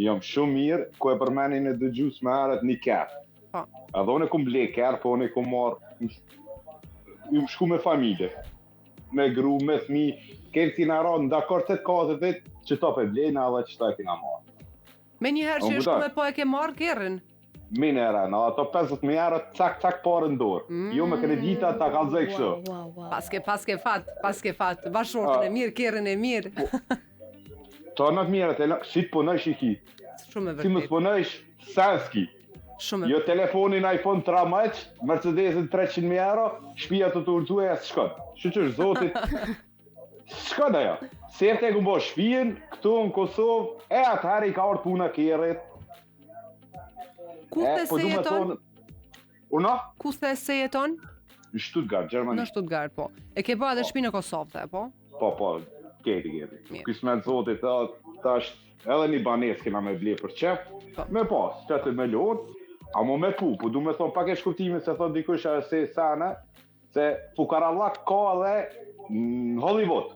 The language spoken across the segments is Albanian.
Jam shumë mirë, ku e përmenin e dëgjus me herët një kerë. Po. Edhe unë kum ble kerë, po unë kum marrë, ju shku me familje, me gru, me fmi, kemë kina ranë, dakor të katët vetë, që ta pe blejna edhe që ta e kina marrë. Me njëherë që shku me po e ke marrë kerën? Minera, në ato 50.000 euro cak parë në dorë. Jo me kredita ta kallzoj kështu. Paske fat, bashortën e mirë, kerën e mirë. To në të mirët, si të punojsh i ki. Shumë e Si më vërtet. të punojsh, senski. Shumë e Jo telefonin iPhone 13, Mercedesin 300.000 euro, shpia të urtue e s'shkon. Shqyqysh zotit, s'shkon ajo. Serte e ku bo shpijen, këtu në Kosovë, e atëherë i ka orë puna kerët. Ku the se jeton? Una? Ku the se jeton? Në Stuttgart, Gjermani. Në Stuttgart, po. E ke ba edhe shtëpi në Kosovë, po? Po, keti. Kismet zotit, tash edhe një banes kena me ble për qef, me pas, që të me lonë, a mu me po du me thonë pak e shkurtimi se thonë dikush e se sana, se fukarallak ka edhe në Hollywood.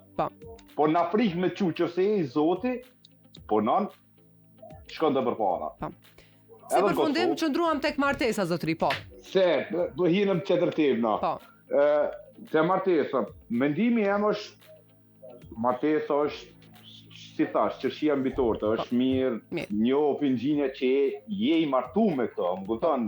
Po në Afrikë me që se e i zoti, po nën, shkon të përpara. Si përfundim qëndruam tek martesa, zotri, po. Se, do hinëm qetërtim, na. Po. Se martesa, mendimi em është, martesa është, si thash, qërshia mbitorte, është mirë, një opingjinja që je i martu me këto, më kupton,